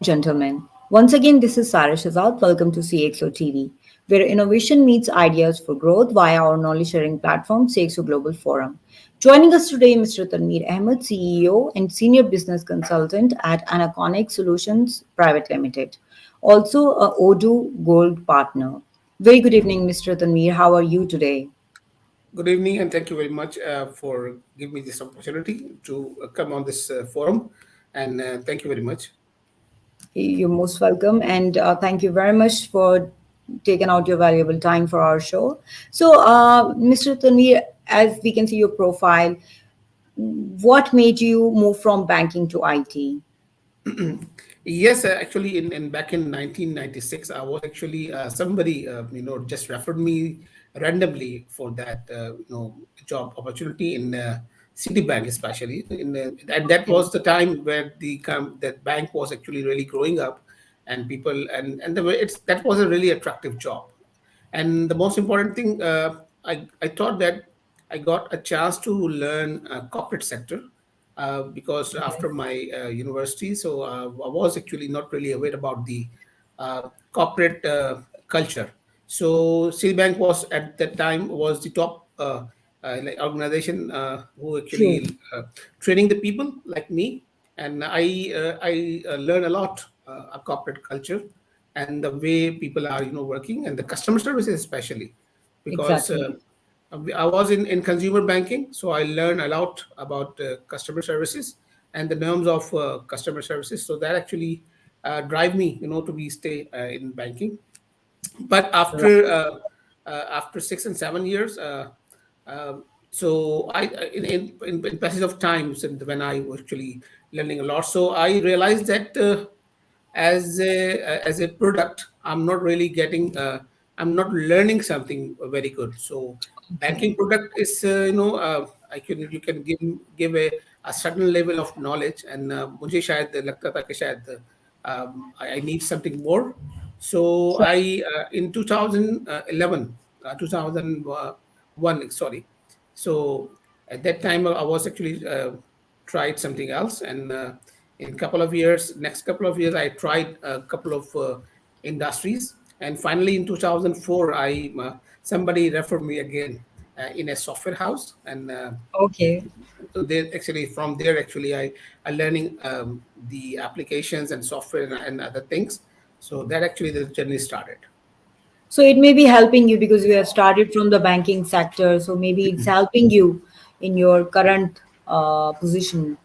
gentlemen. Once again, this is Sarah Shazad. Welcome to CxO TV, where innovation meets ideas for growth via our knowledge sharing platform, CxO Global Forum. Joining us today, Mr. Tanveer Ahmed, CEO and Senior Business Consultant at AnaCon Solutions Private Limited, also a Odoo Gold Partner. Very good evening, Mr. Tanveer. How are you today? Good evening, and thank you very much for giving me this opportunity to come on this forum. And thank you very much. You're most welcome, and thank you very much for taking out your valuable time for our show. So, Mr. Tanveer, as we can see your profile, what made you move from banking to IT? Yes, actually, in back in 1996, I was actually somebody just referred me randomly for that job opportunity in Citibank, especially. And that Okay. was the time where that bank was actually really growing up, and people and the way that was a really attractive job. And the most important thing, I thought that I got a chance to learn corporate sector because Okay. after my university, so I was actually not really aware about the corporate culture. So Citibank was at that time was the top like organization who True. actually training the people like me, and I learned a lot a corporate culture and the way people are working and the customer services especially because Exactly. I was in consumer banking, so I learned a lot about customer services and the norms of customer services. So that actually drive me, to be stay in banking. But Right. after 6 and 7 years, uh, so in passage of time, since when I was actually learning a lot, so I realized that as a product, I'm not learning something very good. So banking Okay. product is I can you can give a certain level of knowledge, and मुझे शायद लगता था कि शायद I need something more. So Right. I in 2011, 2001, sorry. So at that time, I was actually tried something else, and in next couple of years, I tried a couple of industries, and finally in 2004, I somebody referred me again in a software house, and Okay. so they actually from there actually I learning the applications and software and other things. So that actually the journey started. So it may be helping you because you have started from the banking sector. So maybe it's helping you in your current position.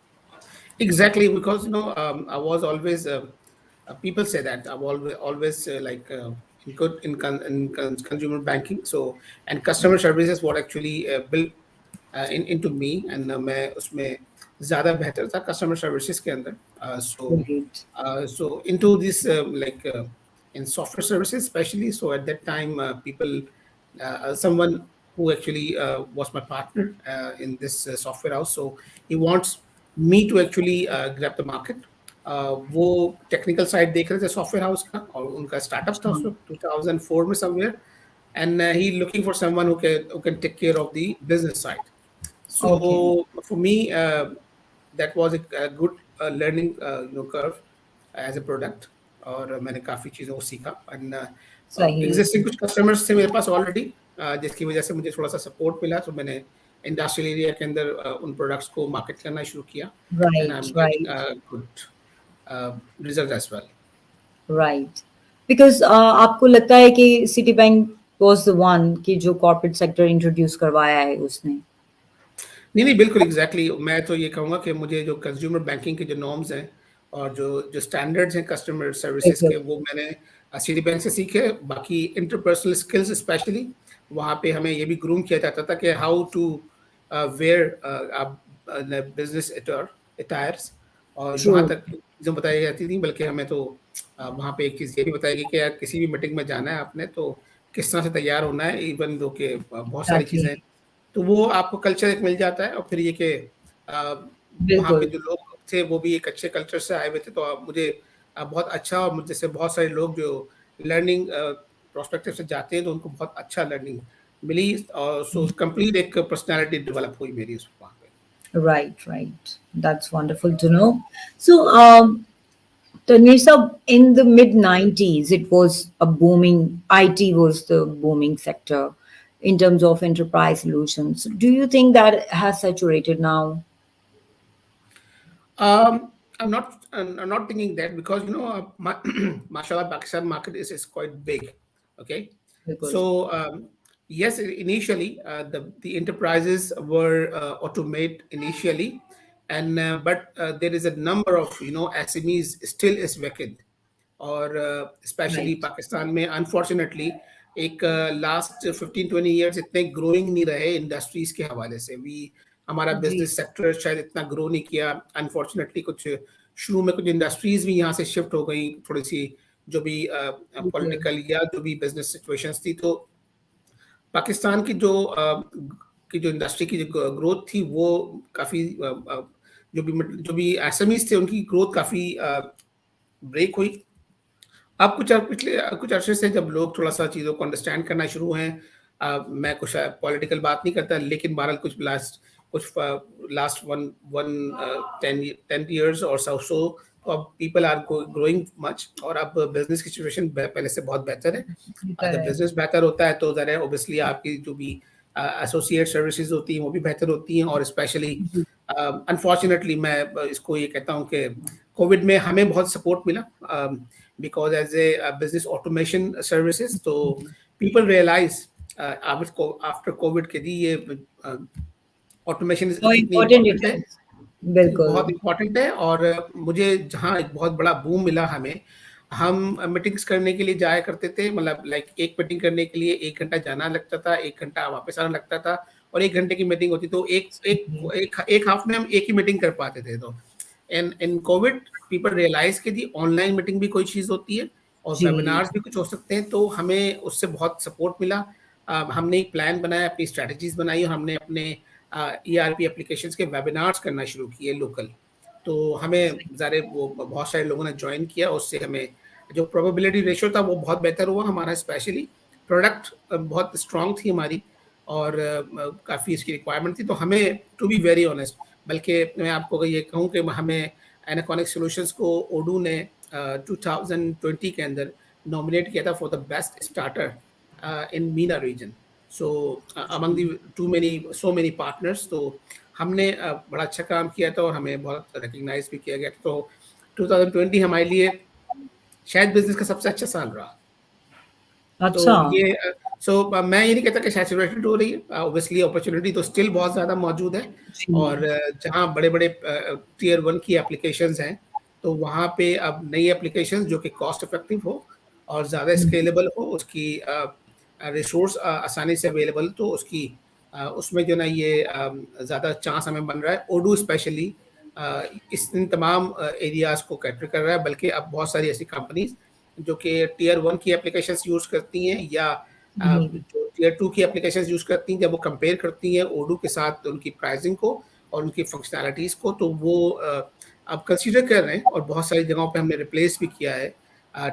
Exactly, because I was always people say that I've always like consumer banking. So and customer services what actually built into me, and मैं उसमें ज़्यादा बेहतर था customer services के अंदर. Great. So into this like in software services especially. So at that time, people someone who actually was my partner in this software house. So he wants me to actually grab the market. वो technical side देख रहे थे software house का, और उनका startup था उसमें 2004 में somewhere, and he looking for someone who can take care of the business side. Okay. So for me, that was a good learning curve as a product. और मैंने काफ़ी चीज़ों को सीखा, एंड Sahi. एग्जिस्टिंग कुछ कस्टमर्स थे मेरे पास already, जिसकी वजह से मुझे थोड़ा सा सपोर्ट मिला, तो मैंने इंडस्ट्रियल एरिया के अंदर उन प्रोडक्ट्स को मार्केट करना शुरू किया, and I Right, am right, getting good result as well. right. Because आपको लगता है कि Citibank was the one कि जो corporate sector introduce करवाया है उसने. नहीं नहीं, बिल्कुल एग्जैक्टली मैं तो ये कहूँगा कि मुझे जो कंज्यूमर बैंकिंग के जो नॉर्म्स हैं और जो जो स्टैंडर्ड्स हैं कस्टमर सर्विसेज के, Exactly. वो मैंने सिटी बैंक से सीखे. बाकी इंटरपर्सनल स्किल्स स्पेशली वहाँ पे हमें ये भी ग्रूम किया जाता था कि how to wear business attires, और वहाँ True. तक चीज़ें बताई जाती थी. बल्कि हमें तो वहाँ पे एक चीज़ ये भी बताई गई कि यार किसी भी मीटिंग में जाना है आपने, तो किस तरह से तैयार होना है, इवन दो के बहुत सारी चीज़ें. Exactly. तो वो आपको कल्चर एक मिल जाता है, और फिर ये कि वहाँ पे बिल्कुल. जो लोग थे वो भी एक अच्छे कल्चर से आए हुए थे, तो मुझे बहुत अच्छा, और मुझे से बहुत सारे लोग जो लर्निंग प्रोस्पेक्टिव से जाते हैं तो उनको बहुत अच्छा लर्निंग मिली, और सो कंप्लीट एक पर्सनालिटी डेवलप हुई मेरी उस वहाँ पे. Right, right. That's wonderful to know. So, Tanveer sir, in the mid 90s, it was a booming, IT was the booming sector in terms of enterprise solutions. Do you think that has saturated now? I'm not thinking that because mashallah, Pakistan market is quite big. Okay, Because, so yes, initially the enterprises were automate initially, and but there is a number of SMEs still is vacant. और specially right. Pakistan में unfortunately एक last 15-20 years इतने growing नहीं रहे industries के हवाले से भी हमारा जी, बिजनेस सेक्टर शायद इतना ग्रो नहीं किया अनफॉर्चुनेटली कुछ शुरू में कुछ इंडस्ट्रीज भी यहाँ से शिफ्ट हो गई थोड़ी सी जो भी बिल्कुल, पॉलिटिकल या जो भी बिजनेस सिचुएशंस थी तो पाकिस्तान की जो इंडस्ट्री की जो ग्रोथ थी वो काफ़ी जो भी एसएमईज थे उनकी ग्रोथ काफ़ी ब्रेक हुई अब पिछले कुछ अरसे से जब लोग थोड़ा-सा चीज़ों को अंडरस्टैंड करना शुरू हैं मैं कुछ पॉलिटिकल बात नहीं करता लेकिन बहरहाल लास्ट वन वन 10 इयर्स और सो तो अब पीपल आर ग्रोइंग मच और अब बिज़नेस की सिचुएशन पहले से बहुत बेहतर है। बेहतर जब है। बिज़नेस बेहतर होता है तो ज़रा ऑब्वियसली आपकी जो भी एसोसिएट सर्विसेज़ होती हैं वो भी बेहतर होती हैं और स्पेशली जी, अनफॉर्चुनेटली मैं इसको ये कहता हूँ कि कोविड में हमें बहुत सपोर्ट मिला because as a business automation services तो people realize after COVID के दी ये ऑटोमेशन how कितनी important it इम्पोर्टेंट है is. बिल्कुल, बहुत इम्पोर्टेंट है और मुझे जहाँ एक बहुत बड़ा बूम मिला हमें हम मीटिंग्स करने के लिए जाया करते थे मतलब लाइक एक मीटिंग करने के लिए 1 घंटा जाना लगता था 1 घंटा वापस आना लगता था और 1 घंटे की मीटिंग होती तो एक हाफ में हम एक ही मीटिंग कर पाते थे तो इन कोविड पीपल रियलाइज कि जी ऑनलाइन मीटिंग भी कोई चीज़ होती है और जी, वेबिनार्स भी कुछ हो सकते हैं तो हमें उससे बहुत सपोर्ट मिला हमने एक प्लान बनाया अपनी स्ट्रैटेजीज बनाई और हमने अपने ERP एप्लीकेशंस के वेबिनार्स करना शुरू किए लोकल तो हमें ज़ाहिर वो बहुत सारे लोगों ने ज्वाइन किया उससे हमें जो प्रोबेबिलिटी रेशियो था वो बहुत बेहतर हुआ हमारा स्पेशली प्रोडक्ट बहुत स्ट्रांग थी हमारी और काफ़ी इसकी रिक्वायरमेंट थी तो हमें टू बी वेरी ऑनेस्ट बल्कि मैं आपको अगर ये कहूँ कि हमें एनाकॉनिक सॉल्यूशंस को ओडू ने 2020 के अंदर नॉमिनेट किया था for the best starter in MENA region so among the too many so many partners तो हमने बड़ा अच्छा काम किया था और हमें बहुत रिकग्नाइज भी किया गया था तो 2020 हमारे लिए शायद बिजनेस का सबसे अच्छा साल रहा तो अच्छा, ये मैं ये नहीं कहता कि सैचुरेटेड हो रही है ऑब्वियसली अपॉर्चुनिटी तो स्टिल बहुत ज़्यादा मौजूद है जी, और जहाँ बड़े-बड़े टियर 1 की एप्लीकेशंस हैं तो वहाँ पे अब नई एप्लीकेशंस जो कि कॉस्ट इफेक्टिव हो और ज़्यादा स्केलेबल हो उसकी रिसोर्स आसानी से अवेलेबल तो उसकी उसमें जो ना ये ज़्यादा चांस हमें बन रहा है ओडू स्पेशली इन तमाम एरियाज़ को कैटर कर रहा है बल्कि अब बहुत सारी ऐसी कंपनीज जो कि टियर 1 की एप्लीकेशंस यूज़ करती हैं या जी, जो टियर 2 की एप्लीकेशंस यूज़ करती हैं जब वो कंपेयर करती हैं ओडू के साथ उनकी प्राइसिंग को और उनकी फंक्शनैलिटीज़ को तो वो अब कंसीडर कर रहे हैं और बहुत सारी जगहों पे हमने रिप्लेस भी किया है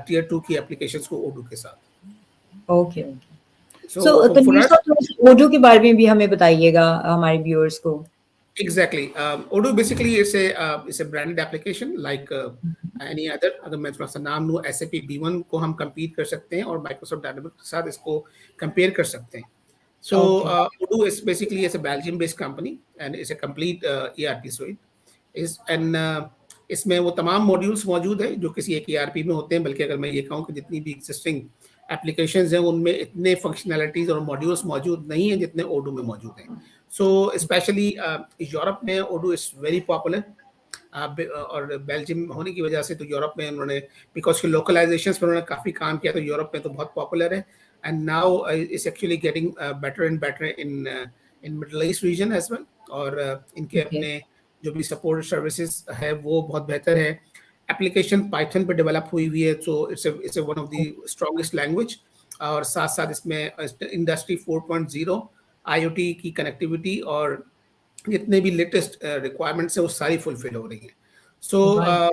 टियर 2 की एप्लीकेशंस को ओडू के साथ okay, okay. So so for Tanveer us साहब थोड़ा ओडो के बारे में भी हमें बताइएगा हमारे व्यूअर्स को। Exactly. Odoo basically is a branded application like any other. अगर मैं थोड़ा सा नाम लूँ SAP B1 को हम compete कर सकते हैं और Microsoft Dynamics के साथ इसको compare कर सकते हैं. So okay, Odoo is basically is a Belgium-based company and it's a complete ERP suite. इसमें वो तमाम मॉड्यूल्स मौजूद हैं जो किसी एक ERP में होते हैं बल्कि अगर मैं ये कहूँ कि जितनी भी एग्जिस्टिंग एप्लीकेशंस हैं उनमें इतने फंक्शनैलिटीज़ और मॉड्यूल्स मौजूद नहीं हैं जितने ओडू में मौजूद हैं सो स्पेशली यूरोप में ओडू इज़ वेरी पॉपुलर और बेल्जियम होने की वजह से तो यूरोप में उन्होंने बिकॉज की लोकलाइजेशन पर उन्होंने काफ़ी काम किया तो यूरोप में तो बहुत पॉपुलर है and now it's actually getting better and better in middle east region as well और इनके ओके, अपने जो भी सपोर्ट सर्विसेज है वो बहुत बेहतर है एप्लीकेशन पाइथन पे डेवलप हुई है so it's one of the strongest language और साथ साथ इसमें इंडस्ट्री 4.0 आईओटी की कनेक्टिविटी और जितने भी लेटेस्ट रिक्वायरमेंट्स है वो सारी फुलफिल हो रही हैं सो राइट,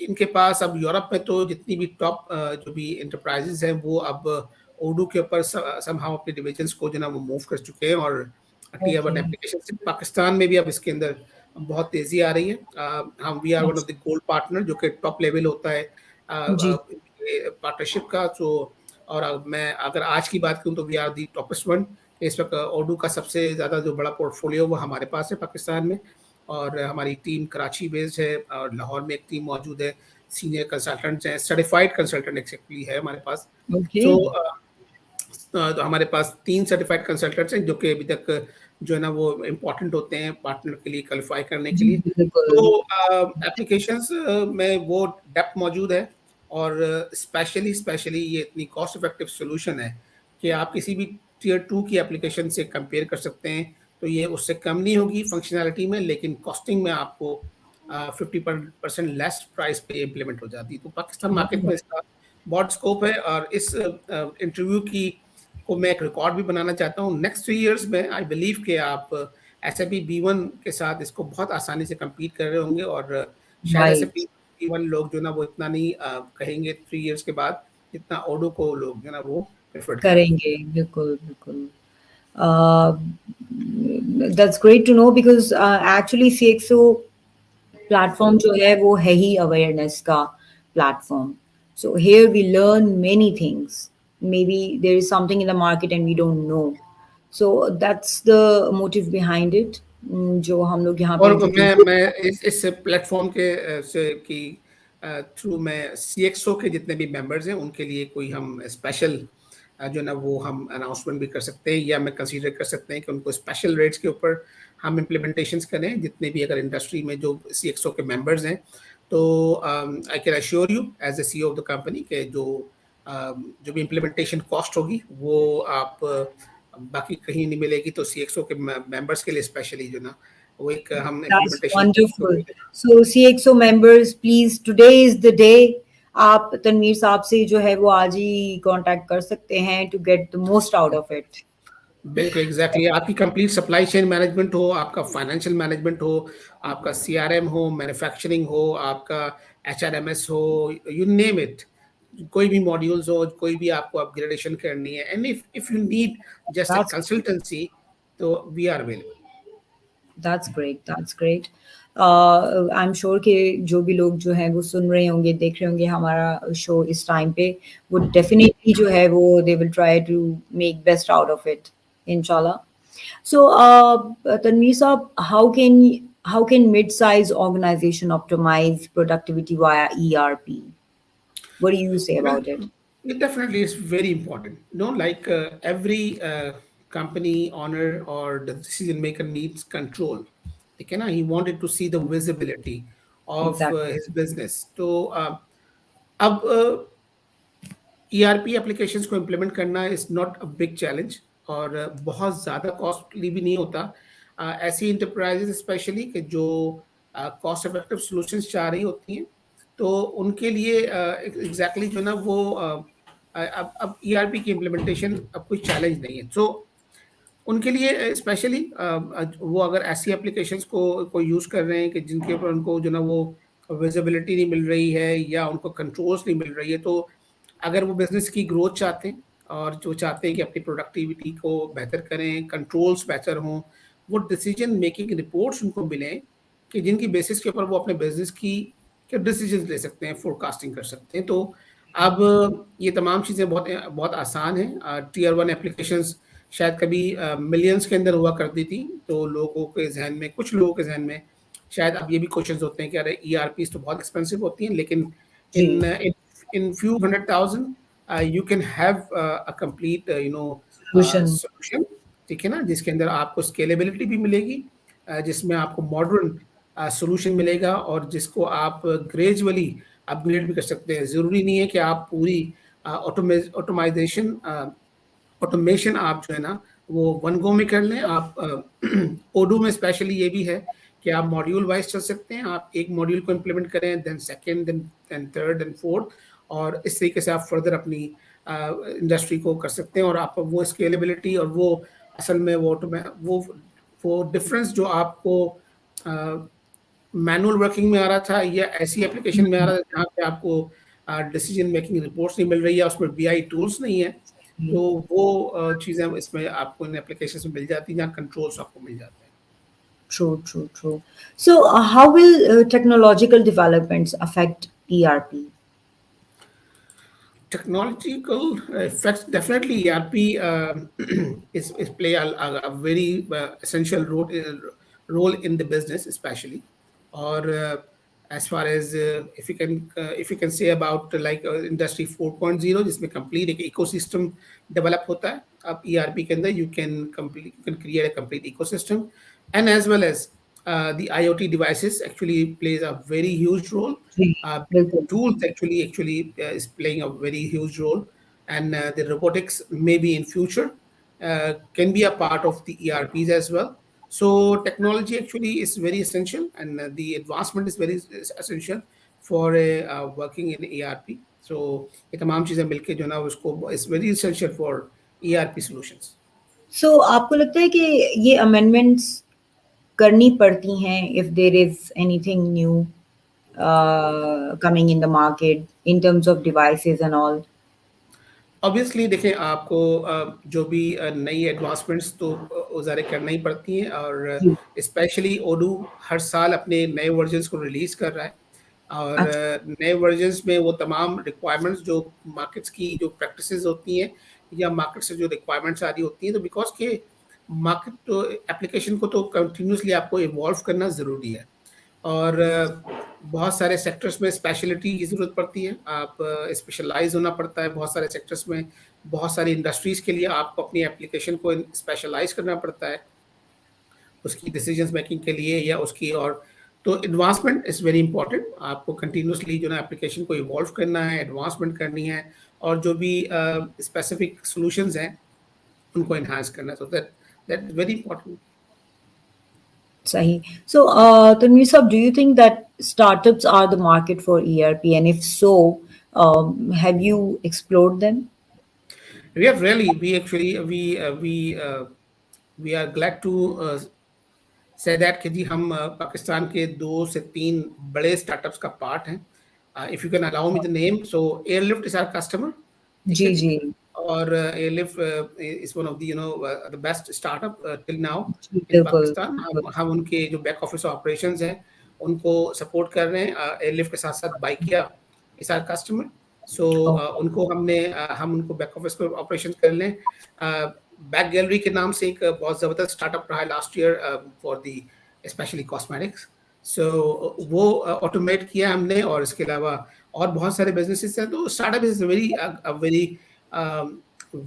इनके पास अब यूरोप में तो जितनी भी टॉप जो भी इंटरप्राइजेज हैं वो अब ओडू के ऊपर समहाउ अपने डिविजन्स को जो ना वो मूव कर चुके हैं और टीयर ओके, वन एप्लीकेशन से पाकिस्तान में भी अब इसके अंदर बहुत तेजी आ रही है। हम we are one of the gold partner, जो कि टॉप लेवल होता है जी। पार्टनरशिप का। तो और मैं अगर आज की बात करूं तो we are the topest one. इस वक्त ओडू का सबसे ज़्यादा जो बड़ा पोर्टफोलियो वो हमारे पास है पाकिस्तान में। और हमारी टीम कराची बेस्ड है, और लाहौर में एक टीम मौजूद है। सीनियर कंसल्टेंट्स हैं, सर्टिफाइड कंसल्टेंट एक्चुअली है हमारे पास। ओके। सो तो हमारे पास 3 सर्टिफाइड कंसल्टेंट्स हैं, जो कि अभी तक जो है ना वो इम्पोर्टेंट होते हैं पार्टनर के लिए क्वालिफाई करने के जी, लिए। बिल्कुल। तो एप्लीकेशंस में वो डेप्थ मौजूद है। और स्पेशली स्पेशली ये इतनी कॉस्ट इफेक्टिव सॉल्यूशन है कि आप किसी भी टियर 2 की एप्लीकेशन से कंपेयर कर सकते हैं। तो ये उससे कम नहीं होगी फंक्शनैलिटी में, लेकिन कॉस्टिंग में आपको 50% लेस प्राइस पे इम्प्लीमेंट हो जाती है। तो पाकिस्तान मार्केट में इसका बहुत स्कोप है। और इस इंटरव्यू की को मैं एक रिकॉर्ड भी बनाना चाहता हूँ। नेक्स्ट 3 इयर्स में आई बिलीव कि आप SAP B1 के साथ इसको बहुत आसानी से compete कर रहे होंगे। और शायद SAP राइट। B1 लोग जो ना वो इतना नहीं कहेंगे 3 इयर्स के बाद, जितना ओडो को लोग जो ना वो प्रेफर्ड करेंगे। करेंगे, बिल्कुल, बिल्कुल। That's great to know because actually CXO platform जो है वो है ही अवेयरनेस का platform. So here we learn many things. Maybe there is something in the market and we don't know. So that's the motive behind it, जो हम लोग यहाँ पे और इंट्रोड्यूस। मैं इस प्लेटफॉर्म के से की थ्रू मैं CxO के जितने भी मेंबर्स हैं उनके लिए कोई हम स्पेशल जो ना वो हम अनाउंसमेंट भी कर सकते हैं, या मैं कंसीडर कर सकते हैं कि उनको स्पेशल रेट्स के ऊपर हम इम्प्लीमेंटेशंस करें, जितने भी अगर इंडस्ट्री में जो CxO के मेंबर्स हैं। तो I can assure you as a CEO of the company के जो भी इम्प्लीमेंटेशन कॉस्ट होगी वो आप बाकी कहीं नहीं मिलेगी। तो CxO के मेंबर्स के लिए स्पेशली जो ना वो एक हम That's implementation wonderful. So CXO members, please, today is the day. आप तनवीर साहब से जो है वो आज ही कांटेक्ट कर सकते हैं to get the most out of it. बिल्कुल एग्जैक्टली आपकी कंप्लीट सप्लाई चेन मैनेजमेंट हो, आपका फाइनेंशियल मैनेजमेंट हो, आपका CRM हो, मैन्युफैक्चरिंग हो, आपका HRMS हो, यू नेम इट। कोई भी मॉड्यूल्स हो, कोई भी आपको अपग्रेडेशन करनी है, and if you need just a That's consultancy, तो we are available. That's great. That's great. I am sure कि जो भी लोग जो हैं वो सुन रहे होंगे, देख रहे होंगे हमारा शो इस टाइम पे, वो डेफिनेटली जो है वो they will try to make best out of it, इंशाल्लाह. So, Tanveer Saab, how can mid-size organization optimize productivity via ERP? What do you say Well, about it? it definitely is very important. Like every company owner or the decision maker needs control. He wanted to see the visibility of Exactly. his business. तो अब ERP applications को implement करना is not a big challenge, और बहुत ज़्यादा costly भी नहीं होता। ऐसी इंटरप्राइजेज स्पेशली कि जो कॉस्ट इफेक्टिव सॉल्यूशंस चाह रही होती हैं, तो उनके लिए एग्जैक्टली जो ना वो अब ERP की इम्प्लीमेंटेशन अब कोई चैलेंज नहीं है। सो उनके लिए स्पेशली वो अगर ऐसी एप्लीकेशंस को यूज़ कर रहे हैं कि जिनके ऊपर उनको जो ना वो विजिबिलिटी नहीं मिल रही है, या उनको कंट्रोल्स नहीं मिल रही है, तो अगर वो बिजनेस की ग्रोथ चाहते हैं और जो चाहते हैं कि अपनी प्रोडक्टिविटी को बेहतर करें, कंट्रोल्स बेहतर हों, वो डिसीजन मेकिंग रिपोर्ट्स उनको मिलें कि जिनकी बेसिस के ऊपर वो अपने बिजनेस की के डिसीजन ले सकते हैं, फोरकास्टिंग कर सकते हैं। तो अब ये तमाम चीज़ें बहुत बहुत आसान हैं। टियर 1 एप्लीकेशंस शायद कभी मिलियंस के अंदर हुआ करती थी, तो लोगों के जहन में, कुछ लोगों के जहन में शायद अब ये भी क्वेश्चंस होते हैं कि अरे ERPs तो बहुत एक्सपेंसिव होती हैं, लेकिन इन जी, इन few 100,000 you can have a complete solution. solution। ठीक है ना, जिसके अंदर आपको स्केलेबिलिटी भी मिलेगी, जिसमें आपको मॉडर्न सॉल्यूशन मिलेगा, और जिसको आप ग्रेजुअली अपग्रेड भी कर सकते हैं। ज़रूरी नहीं है कि आप पूरी ऑटोमाइजेशन ऑटोमेशन आप जो है ना वो वन गो में कर लें। आप ओडू में स्पेशली ये भी है कि आप मॉड्यूल वाइज चल सकते हैं। आप एक मॉड्यूल को इम्प्लीमेंट करें, then second, then third, then fourth, और इस तरीके से आप फर्दर अपनी इंडस्ट्री को कर सकते हैं। और आप वो स्केलेबिलिटी और वो असल में वो डिफरेंस जो आपको मैनुअल वर्किंग में आ रहा था, या ऐसी एप्लीकेशन में आ रहा था जहाँ पे आपको डिसीजन मेकिंग रिपोर्ट्स नहीं मिल रही है, उसमें BI टूल्स नहीं है, तो वो चीज़ें इसमें आपको इन एप्लीकेशन में मिल जाती हैं, जहाँ कंट्रोल्स आपको मिल जाते हैं। True, true, true. So, how will technological developments affect ERP? Technological effects, definitely ERP is play a very essential role in the business, especially, or as far as if you can say about like industry 4.0, जिसमें complete एक ecosystem develop होता है. अब ERP के अंदर you can create a complete ecosystem, and as well as the IoT devices actually plays a very huge role. Ji, uh, बिल्कुल. Tools actually is playing a very huge role, and the robotics maybe in future can be a part of the ERPs as well. So technology actually is very essential, and the advancement is very essential for working in ERP. So ये तमाम चीज़ें मिलके जो ना उसको is very essential for ERP solutions. So, आपको लगता है कि ये अमेंडमेंट्स करनी पड़ती हैं if there is anything new coming in the market in terms of devices and all? Obviously देखें आपको जो भी नई एडवांसमेंट्स तो ज़ाहिर करना ही पड़ती हैं, और जी, स्पेशली ओडू हर साल अपने नए वर्जन्स को रिलीज़ कर रहा है, और अच्छा, नए वर्जन्स में वो तमाम रिक्वायरमेंट्स जो मार्केट्स की जो प्रैक्टिसेस होती हैं या मार्केट से जो रिक्वायरमेंट्स आ रही होती हैं, तो बिकॉज के मार्केट तो एप्लीकेशन को तो कंटिन्यूसली आपको इवॉल्व करना ज़रूरी है, और बहुत सारे सेक्टर्स में स्पेशलिटी की ज़रूरत पड़ती है, आप स्पेशलाइज होना पड़ता है बहुत सारे सेक्टर्स में, बहुत सारी इंडस्ट्रीज़ के लिए आपको अपनी एप्लीकेशन को स्पेशलाइज करना पड़ता है उसकी डिसीजंस मेकिंग के लिए या उसकी, और तो एडवांसमेंट इज़ वेरी इंपॉर्टेंट. आपको कंटिन्यूसली जो ना एप्लीकेशन को इवॉल्व करना है, एडवांसमेंट करनी है, और जो भी स्पेसिफिक सॉल्यूशंस हैं उनको एनहांस करना है, तो that very important. Sahi. So, Tanveer Sahab, do you think that startups are the market for ERP? And if so, have you explored them? We have really, we actually, we are glad to say that कि जी हम पाकिस्तान के 2 से 3 बड़े startups का part हैं. If you can allow me the name, so Airlift is our customer. ठीक है जी, जी. जी, और Airlift is one of the the best startup till now जी, इन बिल्कुल, पाकिस्तान. बिल्कुल. हम उनके जो बैक ऑफिस ऑपरेशंस हैं उनको सपोर्ट कर रहे हैं. एयरलिफ्ट के साथ साथ Bykea is our customer. So Okay. उनको हम उनको बैक ऑफिस को ऑपरेशन कर लें. बैक गैलरी के नाम से एक बहुत ज़बरदस्त स्टार्टअप रहा है last year for the specially cosmetics. So वो ऑटोमेट किया हमने, और इसके अलावा और बहुत सारे बिजनेसेस हैं. तो startup is very very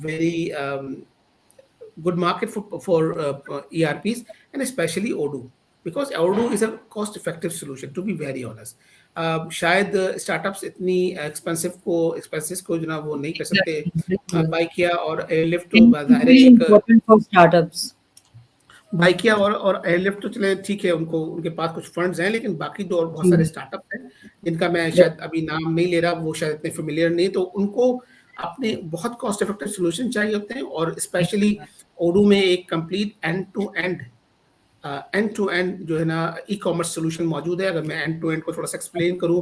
very good market for ERPs, and especially Odoo, because Odoo is a cost effective solution, to be very honest. शायद स्टार्टअप्स इतनी एक्सपेंसेस को जो ना वो नहीं कर सकते. Exactly, बिल्कुल. बाइक किया और एयरलिफ्ट तो And it's ज़ाहिर है very एक important for startups. बाइकिया और एयरलिफ्ट तो चले ठीक है, उनको उनके पास कुछ फंड्स हैं, लेकिन बाकी तो और बहुत सारे जी, स्टार्टअप हैं जिनका मैं बिल्कुल. शायद अभी नाम नहीं ले रहा, वो शायद इतने फेमिलियर नहीं, तो उनको अपने बहुत कॉस्ट इफेक्टिव सॉल्यूशन चाहिए होते हैं, और स्पेशली ओडू में एक कंप्लीट एंड टू एंड जो है ना ई कॉमर्स सोल्यूशन मौजूद है. अगर मैं एंड टू एंड को थोड़ा सा एक्सप्लेन करूँ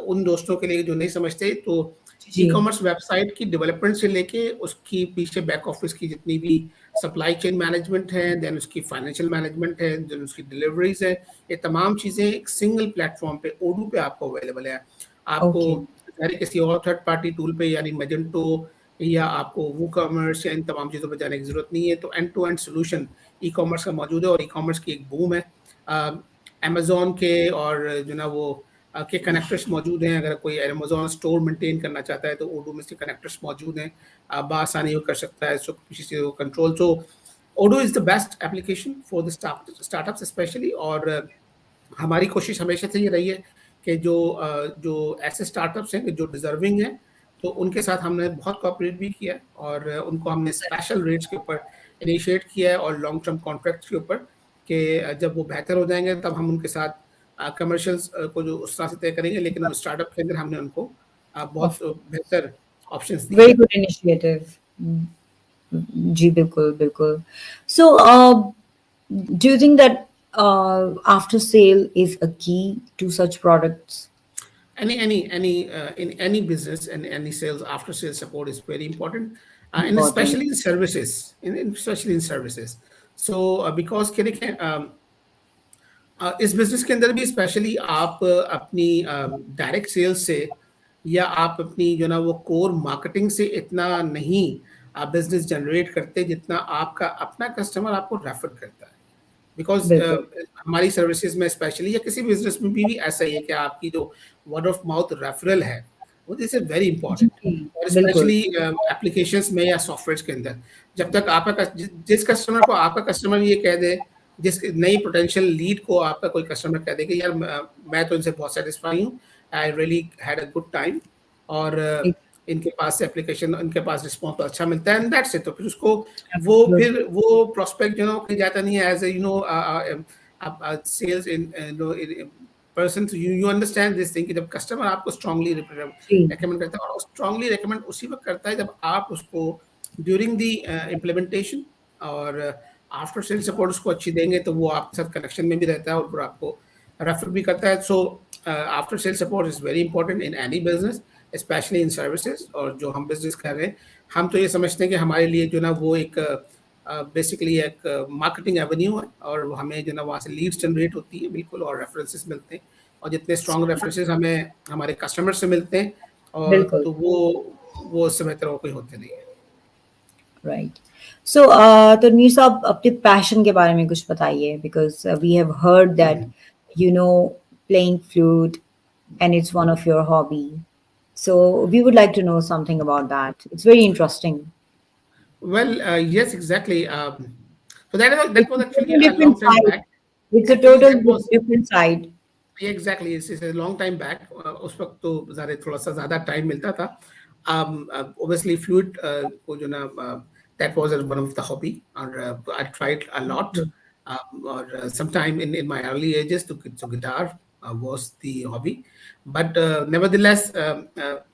उन दोस्तों के लिए जो नहीं समझते, तो ई जी, कॉमर्स वेबसाइट की डेवलपमेंट से लेके उसकी पीछे बैक ऑफिस की जितनी भी सप्लाई चेन मैनेजमेंट है, देन उसकी फाइनेंशियल मैनेजमेंट है, देन उसकी डिलीवरीज है, ये तमाम चीज़ें एक सिंगल प्लेटफॉर्म पे ओडू पे आपको अवेलेबल है. आपको okay. किसी और थर्ड पार्टी टूल पे यानी मजेंटो या आपको वो कॉमर्स या इन तमाम चीज़ों पर जाने की ज़रूरत नहीं है. तो end to end solution e commerce का मौजूद है, और ई कॉमर्स की एक बूम है. अमेजोन के और जो ना वो के कनेक्टर्स मौजूद हैं. अगर कोई अमेजोन स्टोर मेंटेन करना चाहता है तो ओडू में इसके कनेक्टर्स मौजूद हैं, बआसानी वो कर सकता है. सो किसी चीज़ को control, so Odoo is the best application for the startups specially. और हमारी कोशिश हमेशा से ये रही है कि जो ऐसे स्टार्टअप्स हैं जो डिजर्विंग हैं, तो उनके साथ हमने बहुत कोऑपरेट भी किया है, और उनको हमने स्पेशल रेट्स के ऊपर इनिशिएट किया है, और लॉन्ग टर्म कॉन्ट्रैक्ट्स के ऊपर कि जब वो बेहतर हो जाएंगे तब हम उनके साथ कमर्शियल्स को जो उस तरह से तय करेंगे, लेकिन उस स्टार्टअप के अंदर हमने उनको बहुत Of बेहतर ऑप्शंस दिए very हैं. good initiative. जी, बिल्कुल, बिल्कुल. So, do you think that after sale is a key to such products? Any in any business and any sales, after sales support is very important, and Important. especially in services, especially in services. So because क्या देखें, इस business के अंदर भी specially आप अपनी direct sales से या आप अपनी जो ना वो कोर मार्केटिंग से इतना नहीं आप बिजनेस जनरेट करते जितना आपका अपना कस्टमर आपको रेफर करता है। बिकॉज बिल्कुल। हमारी सर्विसेज में स्पेशली या किसी बिजनेस में भी ऐसा ही है कि आपकी जो वर्ड ऑफ माउथ रेफरल है वो दिस इज वेरी जी, इंपॉर्टेंट। और बिल्कुल। स्पेशली एप्लीकेशंस में या सॉफ्टवेयर के अंदर जब तक आपका जिस कस्टमर को आपका कस्टमर ये कह दे, जिस नई पोटेंशियल लीड को आपका कोई कस्टमर कह दे कि यार मैं तो इनसे बहुत सेटिस्फाई हूँ, I really had a good time, और इनके पास से एप्लीकेशन इनके पास रिस्पॉन्स अच्छा मिलता है एंड दैट्स इट। तो फिर उसको वो एब्सोल्युटली। फिर वो प्रोस्पेक्ट कहीं जाता नहीं है as a sales in person. You understand this thing कि जब कस्टमर आपको स्ट्रांगली जी, रेकमेंड करता है, और स्ट्रांगली रेकमेंड उसी वक्त करता है जब आप उसको ड्यूरिंग द इम्प्लीमेंटेशन और आफ्टर सेल सपोर्ट उसको अच्छी देंगे, तो वो आपके साथ कनेक्शन में भी रहता है और फिर आपको रेफर भी करता है। So after sale support is very important in any business, specially in services. और जो हम बिजनेस कर रहे हैं, हम तो ये समझते हैं कि हमारे लिए जो ना वो एक बेसिकली एक मार्केटिंग एवेन्यू है, और हमें जो ना वहाँ से लीड्स जनरेट होती है बिल्कुल, और रेफरेंसेस मिलते हैं, और जितने स्ट्रॉन्ग रेफरेंसेस हमें हमारे कस्टमर से मिलते हैं, और बिल्कुल। तो वो उससे बेहतर और कोई होते नहीं है। राइट। सो तनवीर साहब, अपने पैशन के बारे में कुछ बताइए, because we have heard that you know playing flute and it's one of your hobby. So we would like to know something about that. It's very interesting. Well, yes, exactly. So that It's was a actually total a different long time side. back. It's a Actually, total that was different side. Exactly इस long time back. उस वक्त तो ज़्यादा थोड़ा सा ज़्यादा time मिलता था। ऑब्वियसली फ्लूइड को जो ना that was one of the hobby, और आई ट्राइड अ लॉट, और some time in my early ages तो guitar was the hobby, but nevertheless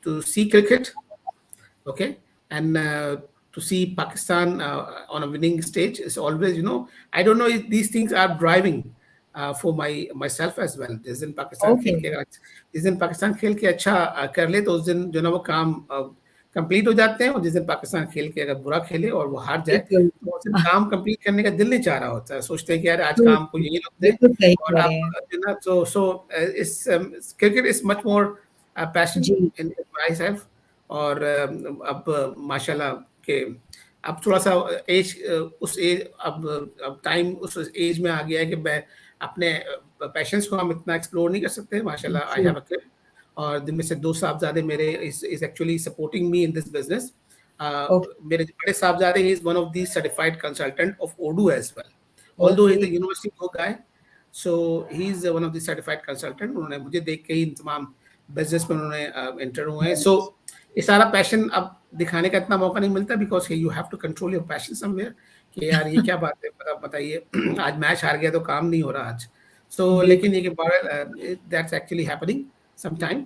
to see cricket, okay, and to see Pakistan on a winning stage is always, I don't know if these things are driving for myself as well. जिस दिन पाकिस्तान खेल Okay. के जिस दिन पाकिस्तान खेल के अच्छा कर ले, तो उस दिन जो ना वो काम कंप्लीट हो जाते हैं, और जिस दिन पाकिस्तान खेल के अगर बुरा खेले और वो हार जाए, बिल्कुल। तो उस दिन काम कंप्लीट करने का दिल नहीं चाह रहा होता है, सोचते हैं कि यार आज True, काम को true. यही लोग दें। बिल्कुल सही और कह रहे आप हैं। जो ना इस cricket is much more passion जी, इन माई सेल्फ। और अब माशाल्लाह के अब थोड़ा-सा एज उस एज अब टाइम उस एज में आ गया है कि मैं अपने पैशन्स को हम इतना एक्सप्लोर नहीं कर सकते। माशाल्लाह आई जी। हैव अ किड, और दिन में से 2 साहबज़ादे मेरे is actually supporting me in this business. Okay, मेरे जो बड़े साहबज़ादे, he is one of the certified consultant of Odoo as well. Although he okay, is a university go guy, so he is one of the certified consultant. उन्होंने मुझे देख के ही इन तमाम business में उन्होंने एंटर हुए हैं। So nice. ये सारा पैशन अब दिखाने का इतना मौका नहीं मिलता, because you have to control your passion somewhere, कि यार ये क्या बात है, बताइए आज मैच हार गया तो काम नहीं हो रहा आज। सो लेकिन बिल्कुल, ये कि that's actually happening some time,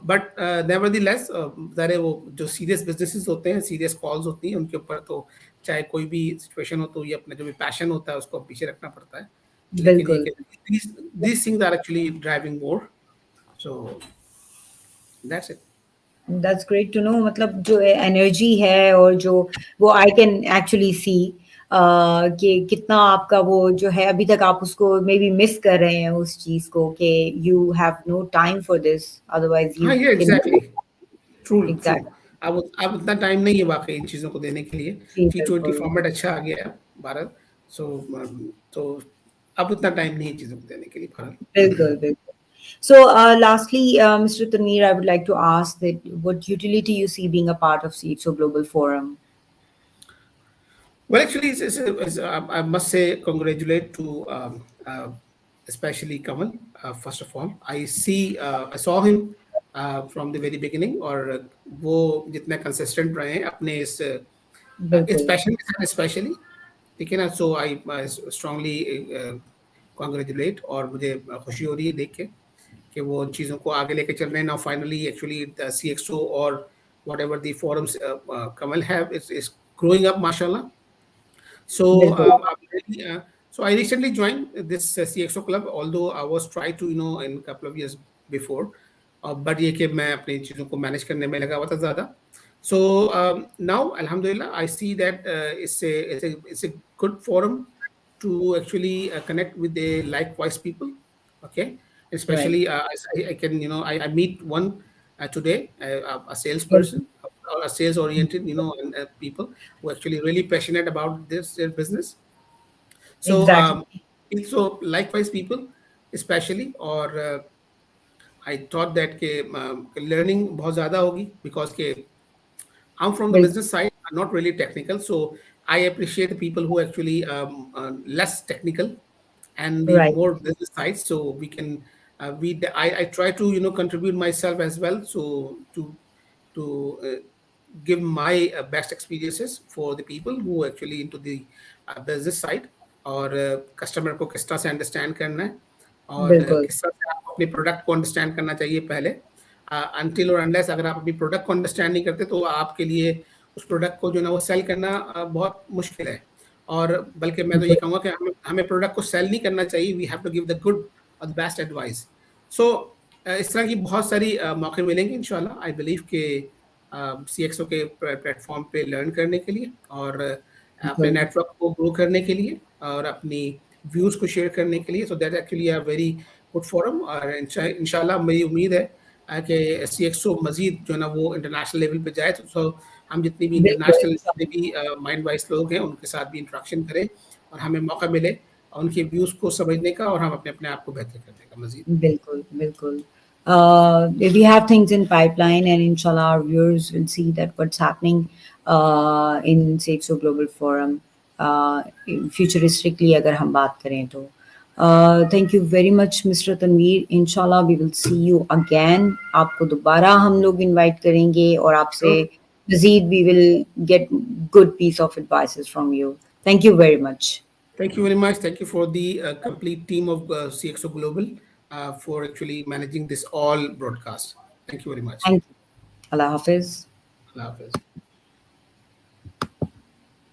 but nevertheless ज़रा वो जो सीरियस बिज़नेसेस होते हैं, सीरियस कॉल्स होती हैं, उनके ऊपर तो चाहे कोई भी सिचुएशन हो, तो ये अपना जो भी पैशन होता है उसको पीछे रखना पड़ता है। लेकिन ये बिल्कुल। कि these things are actually driving more, so that's it. That's great to know. मतलब जो एनर्जी है और जो वो आई कैन एक्चुअली सी कि कितना आपका वो जो है, अभी तक आप उसको मे बी मिस कर रहे हैं उस चीज़ को, कि you have no time for this, otherwise you हाँ, ये can. Exactly, true, true. Exact. अब उतना टाइम नहीं है वाक़ई इन चीज़ों को देने के लिए। जी, टी20 बिल्कुल। फॉर्मेट अच्छा आ गया है भारत, सो तो अब उतना टाइम नहीं है चीज़ों को देने के लिए बिल्कुल, भारत। बिल्कुल। So, lastly, Mr. Tanveer, I would like to ask that what utility you see being a part of CxO Global Forum? Well, actually, I must say congratulate to especially Kamal. First of all, I saw him from the very beginning, और वो जितना consistent रहे हैं अपने इस बिल्कुल, passion के साथ especially, ठीक है ना। सो आई स्ट्रांगली कॉन्ग्रेचुलेट, और मुझे खुशी हो रही है देख के कि वो उन चीज़ों को आगे लेके चल रहे हैं। नाउ फाइनली एक्चुअली CxO और whatever the forums Kamal have is growing up, mashallah. So, बिल्कुल। so I recently joined this CxO club, although I was trying to, in a couple of years before, but ये कि मैं अपनी चीज़ों को manage करने में लगा हुआ था ज़्यादा। So now, Alhamdulillah, I see that it's a good forum to actually connect with the likewise people. Okay, Right. especially I can, I meet one today, a Very salesperson or a sales oriented, and, people who actually really passionate about this their business. So exactly. so likewise people, especially, or I thought that के learning बहुत ज़्यादा होगी, because के I'm from the Very business side, I'm not really technical. So I appreciate the people who actually less technical and the right. more business side. So we can, I try to, contribute myself as well. So to give my best experiences for the people who actually into the business side, और customer को किस तरह से understand करना है, और बिल्कुल. किस तरह से आपको अपने प्रोडक्ट को अंडरस्टैंड करना चाहिए पहले। अनटिल और अनलेस अगर आप अपनी प्रोडक्ट को अंडरस्टैंड नहीं करते, तो आपके लिए उस प्रोडक्ट को जो ना वो सेल करना बहुत मुश्किल है। और बल्कि मैं तो ये बिल्कुल. कहूँगा कि हमें हमें प्रोडक्ट को सेल नहीं करना चाहिए, we have to give the good और द बेस्ट एडवाइस। सो इस तरह की बहुत सारी मौके मिलेंगे इंशाल्लाह, आई बिलीव के CxO के प्लेटफॉर्म पे लर्न करने के लिए, और अपने बिल्कुल. नेटवर्क को ग्रो करने के लिए, और अपनी व्यूज़ को शेयर करने के लिए। So that actually a very good forum, और इंशाल्लाह मेरी उम्मीद है कि CxO मज़ीद जो है ना वो इंटरनेशनल लेवल पे जाए, तो हम जितनी भी बिल्कुल. इंटरनेशनल जितने भी माइंड वाइज लोग हैं उनके साथ भी इंटरेक्शन करें, और हमें मौका मिले उनके व्यूज़ को समझने का, और हम अपने अपने आप को बेहतर करने का मज़ीद। Bilkul, bilkul. We have things in pipeline, and inshallah, our viewers will see that what's happening in CXO Global Forum, futuristically, अगर हम बात करें तो. Thank you very much, Mr. Tanveer. Inshallah, we will see you again. आपको दोबारा हम लोग invite करेंगे, और आपसे Sure. मज़ीद we will get good piece of advices from you. Thank you very much. Thank you very much. Thank you for the complete team of CxO Global for actually managing this all broadcast. Thank you very much. Thank you. Allah Hafiz. Allah Hafiz.